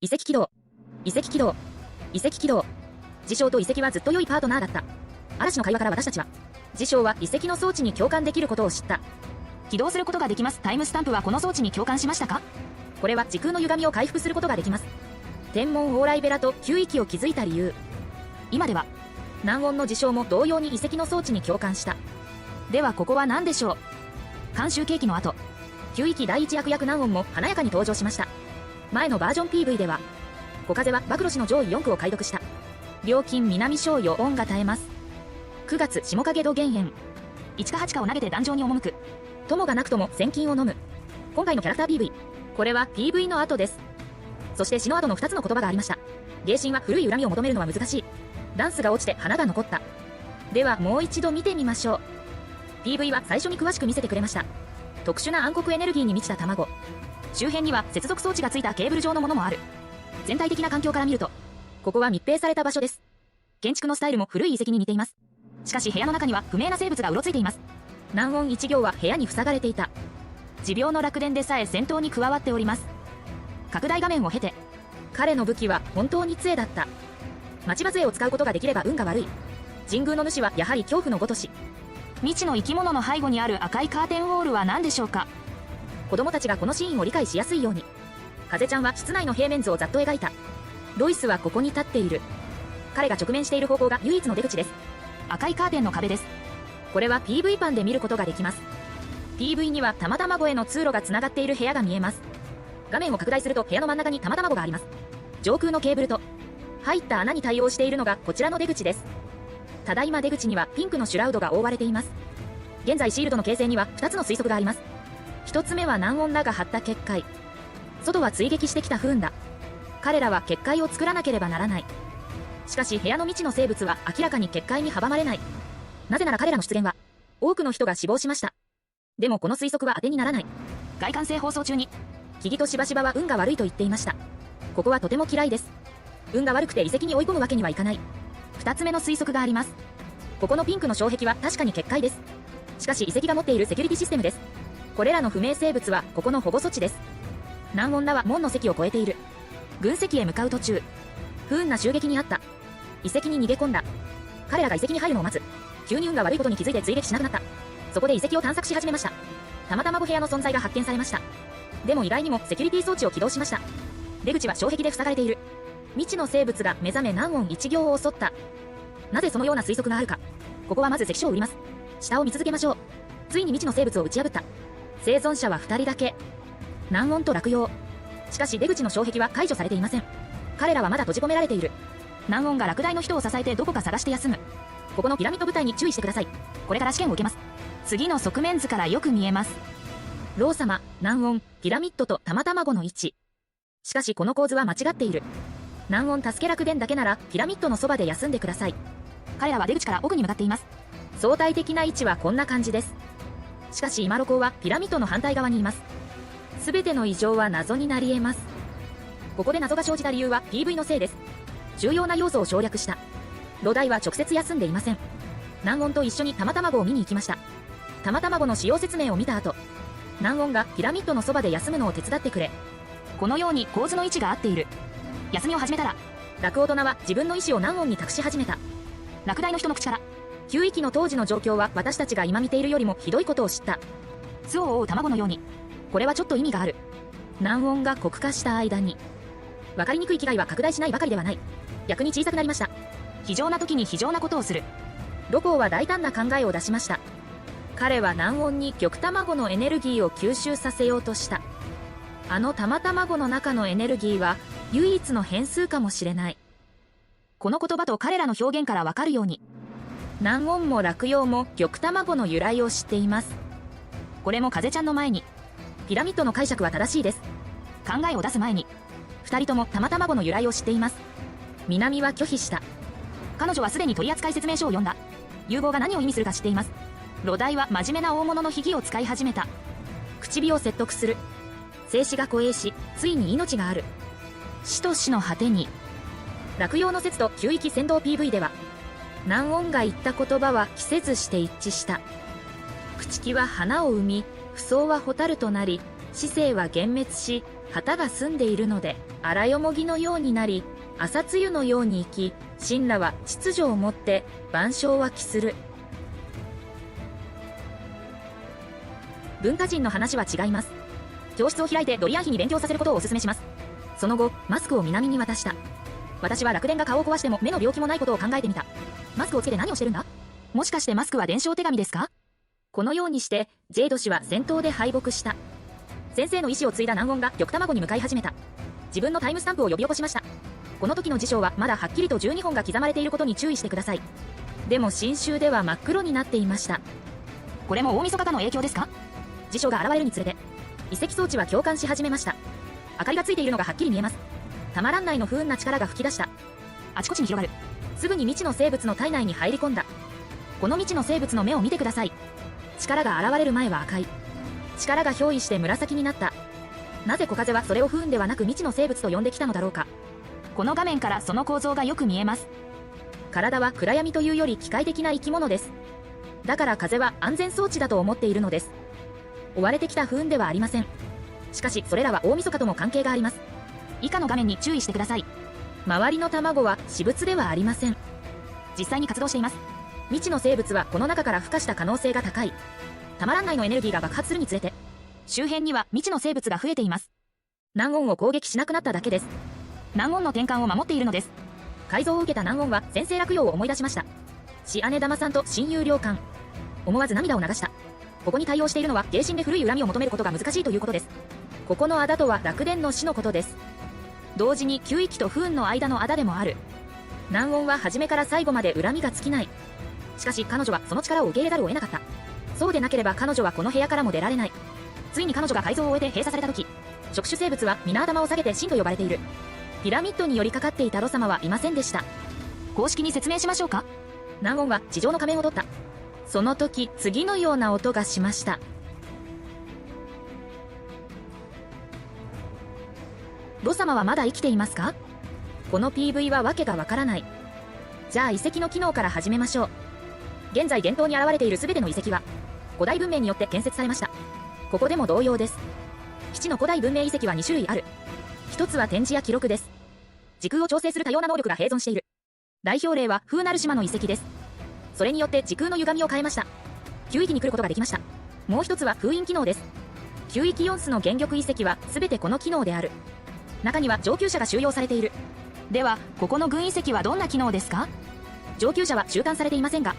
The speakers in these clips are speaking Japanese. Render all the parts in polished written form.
遺跡起動。遺跡起動。遺跡起動。事象と遺跡はずっと良いパートナーだった。嵐の会話から私たちは、事象は遺跡の装置に共感できることを知った。起動することができます。タイムスタンプはこの装置に共感しましたか？これは時空の歪みを回復することができます。天文往来ベラと吸域を築いた理由。今では、南音の事象も同様に遺跡の装置に共感した。ではここは何でしょう？監修ケーキの後、吸域第一悪役南音も華やかに登場しました。前のバージョン PV では、小風は暴露氏の上位4句を解読した。料金南小よ恩が絶えます。9月下影戸減塩。1か8かを投げて壇上に赴く。友がなくとも千金を飲む。今回のキャラクター PV。これは PV の後です。そして死の後の2つの言葉がありました。芸神は古い恨みを求めるのは難しい。ダンスが落ちて花が残った。ではもう一度見てみましょう。PV は最初に詳しく見せてくれました。特殊な暗黒エネルギーに満ちた卵。周辺には接続装置がついたケーブル状のものもある。全体的な環境から見ると、ここは密閉された場所です。建築のスタイルも古い遺跡に似ています。しかし部屋の中には不明な生物がうろついています。南音一行は部屋に塞がれていた。持病の楽伝でさえ戦闘に加わっております。拡大画面を経て、彼の武器は本当に杖だった。待ち場杖を使うことができれば運が悪い。神宮の主はやはり恐怖のごとし。未知の生き物の背後にある赤いカーテンウォールは何でしょうか？子供たちがこのシーンを理解しやすいように、風ちゃんは室内の平面図をざっと描いた。ロイスはここに立っている。彼が直面している方向が唯一の出口です。赤いカーテンの壁です。これは PV 版で見ることができます。PV には玉卵への通路がつながっている部屋が見えます。画面を拡大すると部屋の真ん中に玉卵があります。上空のケーブルと入った穴に対応しているのがこちらの出口です。ただいま出口にはピンクのシュラウドが覆われています。現在シールドの形成には2つの推測があります。1つ目は南音らが張った結界。外は追撃してきた不運だ。彼らは結界を作らなければならない。しかし部屋の未知の生物は明らかに結界に阻まれない。なぜなら彼らの出現は多くの人が死亡しました。でもこの推測は当てにならない。外観性放送中に木々としばしばは運が悪いと言っていました。ここはとても嫌いです。運が悪くて遺跡に追い込むわけにはいかない。2つ目の推測があります。ここのピンクの障壁は確かに結界です。しかし遺跡が持っているセキュリティシステムです。これらの不明生物はここの保護措置です。南音らは門の関を越えている。軍石へ向かう途中、不運な襲撃にあった。遺跡に逃げ込んだ。彼らが遺跡に入るのを待つ。急に運が悪いことに気づいて追撃しなくなった。そこで遺跡を探索し始めました。たまたま部屋の存在が発見されました。でも意外にもセキュリティ装置を起動しました。出口は障壁で塞がれている。未知の生物が目覚め南音一行を襲った。なぜそのような推測があるか。ここはまず関所を売ります。下を見続けましょう。ついに未知の生物を打ち破った。生存者は2人だけ。南音と落葉。しかし出口の障壁は解除されていません。彼らはまだ閉じ込められている。南音が落第の人を支えてどこか探して休む。ここのピラミッド部隊に注意してください。これから試験を受けます。次の側面図からよく見えます。老様、南音、ピラミッドと玉卵の位置。しかしこの構図は間違っている。南音助け楽伝だけならピラミッドのそばで休んでください。彼らは出口から奥に向かっています。相対的な位置はこんな感じです。しかし今ロコはピラミッドの反対側にいます。すべての異常は謎になり得ます。ここで謎が生じた理由は PV のせいです。重要な要素を省略した。ロダイは直接休んでいません。南音と一緒に玉卵を見に行きました。玉卵の使用説明を見た後、南音がピラミッドのそばで休むのを手伝ってくれ。このように構図の位置が合っている。休みを始めたら、落大人は自分の意思を南音に託し始めた。落第の人の口から、9域の当時の状況は私たちが今見ているよりもひどいことを知った。巣を覆う卵のように。これはちょっと意味がある。南音が黒化した間に、分かりにくい危害は拡大しないばかりではない。逆に小さくなりました。非常な時に非常なことをする。ロコーは大胆な考えを出しました。彼は南音に玉卵のエネルギーを吸収させようとした。あの玉卵の中のエネルギーは唯一の変数かもしれない。この言葉と彼らの表現からわかるように、南音も落葉も玉卵の由来を知っています。これも風ちゃんの前に、ピラミッドの解釈は正しいです。考えを出す前に、2人とも玉卵の由来を知っています。南は拒否した。彼女はすでに取扱説明書を読んだ。融合が何を意味するか知っています。ロダイは真面目な大物の秘技を使い始めた。口火を説得する。生死が固栄し、ついに命がある。死と死の果てに。落葉の説と9域先導 PV では、南音が言った言葉は期せずして一致した。朽木は花を生み、不相は蛍となり、知性は幻滅し、旗が澄んでいるので荒よもぎのようになり、朝露のように生き、神羅は秩序をもって万象は期する。文化人の話は違います。教室を開いてドリアン妃に勉強させることをお勧めします。その後、マスクを南に渡した。私は楽天が顔を壊しても目の病気もないことを考えてみた。マスクをつけて何をしてるんだ？もしかしてマスクは伝承手紙ですか？このようにして、ジェイド氏は戦闘で敗北した。先生の意思を継いだ南音が玉卵に向かい始めた。自分のタイムスタンプを呼び起こしました。この時の辞書はまだはっきりと12本が刻まれていることに注意してください。でも新州では真っ黒になっていました。これも大晦日かの影響ですか？辞書が現れるにつれて、遺跡装置は共感し始めました。明かりがついているのがはっきり見えます。たまらんないの不運な力が吹き出した。あちこちに広がる。すぐに未知の生物の体内に入り込んだ。この未知の生物の目を見てください。力が現れる前は赤い。力が憑依して紫になった。なぜ小風はそれを不運ではなく未知の生物と呼んできたのだろうか。この画面からその構造がよく見えます。体は暗闇というより機械的な生き物です。だから風は安全装置だと思っているのです。追われてきた不運ではありません。しかしそれらは大晦日とも関係があります。以下の画面に注意してください。周りの卵は私物ではありません。実際に活動しています。未知の生物はこの中から孵化した可能性が高い。たまらんないのエネルギーが爆発するにつれて、周辺には未知の生物が増えています。南音を攻撃しなくなっただけです。南音の転換を守っているのです。改造を受けた南音は先生落葉を思い出しました。姉姉玉さんと親友良寛。思わず涙を流した。ここに対応しているのは芸神で古い恨みを求めることが難しいということです。ここの仇とは楽伝の死のことです。同時に旧域と不運の間の仇でもある。南音は初めから最後まで恨みが尽きない。しかし彼女はその力を受け入れざるを得なかった。そうでなければ彼女はこの部屋からも出られない。ついに彼女が改造を終えて閉鎖された時、触手生物は皆頭を下げて神と呼ばれている。ピラミッドに寄りかかっていたロ様はいませんでした。公式に説明しましょうか。南音は地上の仮面を取った。その時、次のような音がしました。ロ様はまだ生きていますか？この PV はわけがわからない。じゃあ遺跡の機能から始めましょう。現在幻冬に現れている全ての遺跡は、古代文明によって建設されました。ここでも同様です。基地の古代文明遺跡は2種類ある。一つは展示や記録です。時空を調整する多様な能力が併存している。代表例は風なる島の遺跡です。それによって時空の歪みを変えました。9域に来ることができました。もう一つは封印機能です。9域4スの原玉遺跡は全てこの機能である。中には上級者が収容されている。では、ここの軍遺跡はどんな機能ですか？上級者は収監されていませんが、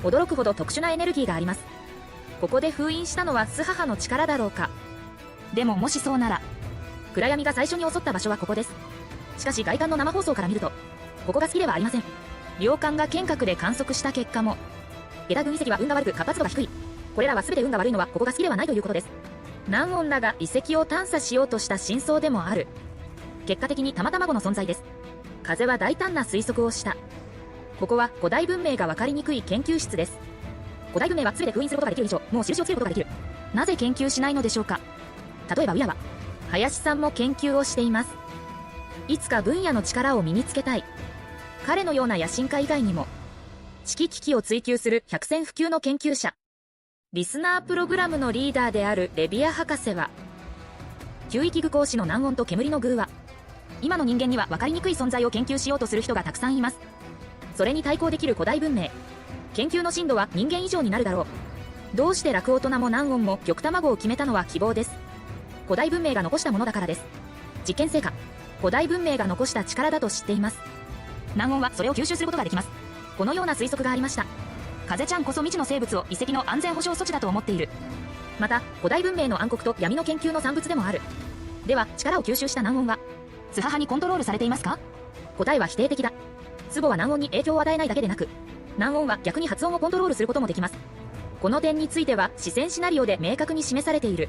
驚くほど特殊なエネルギーがあります。ここで封印したのはスハハの力だろうか。でももしそうなら、暗闇が最初に襲った場所はここです。しかし外観の生放送から見ると、ここが好きではありません。領艦が剣閣で観測した結果も、下駄軍遺跡は運が悪く活発度が低い。これらは全て運が悪いのはここが好きではないということです。南音らが遺跡を探査しようとした真相でもある。結果的に玉卵の存在です。風は大胆な推測をした。ここは古代文明が分かりにくい研究室です。古代文明は全て封印することができる以上、もう印をつけることができる。なぜ研究しないのでしょうか。例えばウィラは、林さんも研究をしています。いつか分野の力を身につけたい。彼のような野心家以外にも、地機危機を追求する百戦不休の研究者。リスナープログラムのリーダーであるレビア博士は、旧域具講師の南音と煙の偶話。今の人間には分かりにくい存在を研究しようとする人がたくさんいます。それに対抗できる古代文明。研究の深度は人間以上になるだろう。どうして楽大人も南音も玉卵を決めたのは希望です。古代文明が残したものだからです。実験成果。古代文明が残した力だと知っています。南音はそれを吸収することができます。このような推測がありました。風ちゃんこそ未知の生物を遺跡の安全保障措置だと思っている。また、古代文明の暗黒と闇の研究の産物でもある。では、力を吸収した南音は、スハハにコントロールされていますか？答えは否定的だ。ツボは南音に影響を与えないだけでなく、南音は逆に発音をコントロールすることもできます。この点については、視線シナリオで明確に示されている。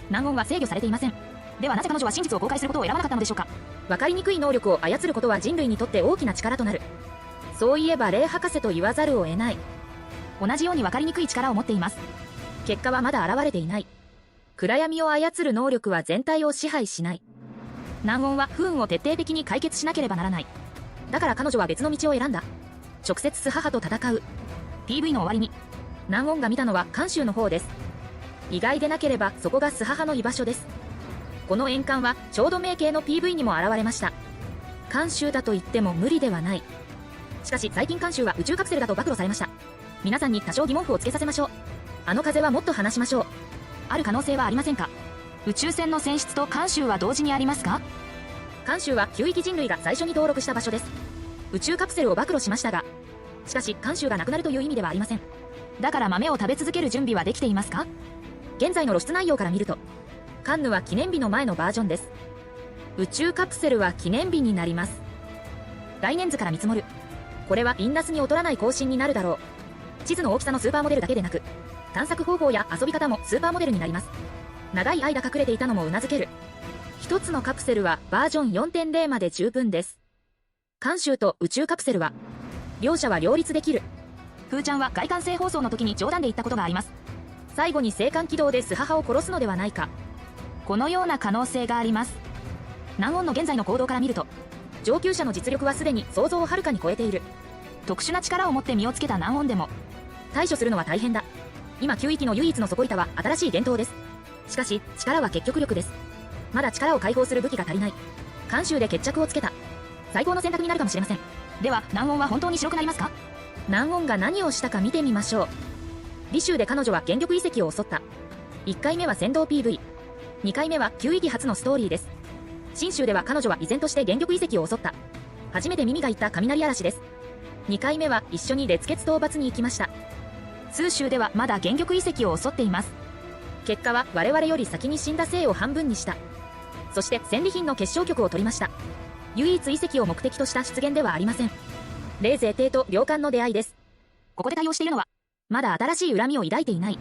南音は制御されていません。ではなぜ彼女は真実を公開することを選ばなかったのでしょうか。分かりにくい能力を操ることは人類にとって大きな力となる。そういえばレイ博士と言わざるを得ない。同じように分かりにくい力を持っています。結果はまだ現れていない。暗闇を操る能力は全体を支配しない。南音は不運を徹底的に解決しなければならない。だから彼女は別の道を選んだ。直接スハハと戦う。 PV の終わりに南音が見たのは監修の方です。意外でなければそこがスハハの居場所です。この円環はちょうど明系の PV にも現れました。慣習だと言っても無理ではない。しかし最近慣習は宇宙カプセルだと暴露されました。皆さんに多少疑問符をつけさせましょう。あの風はもっと話しましょう。ある可能性はありませんか？宇宙船の選出と慣習は同時にありますか？慣習は9域人類が最初に登録した場所です。宇宙カプセルを暴露しましたが、しかし慣習がなくなるという意味ではありません。だから豆を食べ続ける準備はできていますか？現在の露出内容から見ると、カンヌは記念日の前のバージョンです。宇宙カプセルは記念日になります。来年図から見積もる。これはインナスに劣らない更新になるだろう。地図の大きさのスーパーモデルだけでなく、探索方法や遊び方もスーパーモデルになります。長い間隠れていたのも頷ける。一つのカプセルはバージョン 4.0 まで十分です。慣習と宇宙カプセルは、両者は両立できる。ふーちゃんは外観性放送の時に冗談で言ったことがあります。最後に生還起動でスハハを殺すのではないか。このような可能性があります。南音の現在の行動から見ると、上級者の実力はすでに想像をはるかに超えている。特殊な力を持って身をつけた南音でも対処するのは大変だ。今9域の唯一の底板は新しい伝統です。しかし力は結局力です。まだ力を解放する武器が足りない。慣習で決着をつけた。最高の選択になるかもしれません。では南音は本当に白くなりますか？南音が何をしたか見てみましょう。李州で彼女は原玉遺跡を襲った。1回目は先導 PV、 2回目は9域初のストーリーです。新州では彼女は依然として原玉遺跡を襲った。初めて耳が言った雷嵐です。2回目は一緒に列決討伐に行きました。通州ではまだ原玉遺跡を襲っています。結果は我々より先に死んだ生を半分にした。そして戦利品の結晶局を取りました。唯一遺跡を目的とした出現ではありません。霊勢帝と領艦の出会いです。ここで対応しているのはまだ新しい恨みを抱いていない。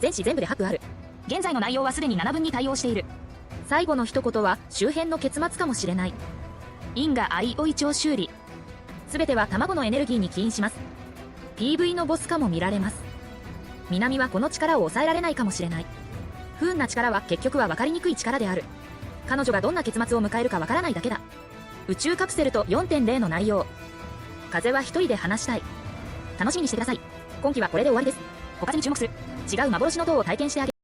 全史全部で8ある。現在の内容はすでに7分に対応している。最後の一言は周辺の結末かもしれない。因果相追い徴修理。全ては卵のエネルギーに起因します。PV のボスかも見られます。南はこの力を抑えられないかもしれない。不運な力は結局は分かりにくい力である。彼女がどんな結末を迎えるか分からないだけだ。宇宙カプセルと 4.0 の内容。風は一人で話したい。楽しみにしてください。今期はこれで終わりです。おかずに注目する。違う幻の塔を体験してあげる。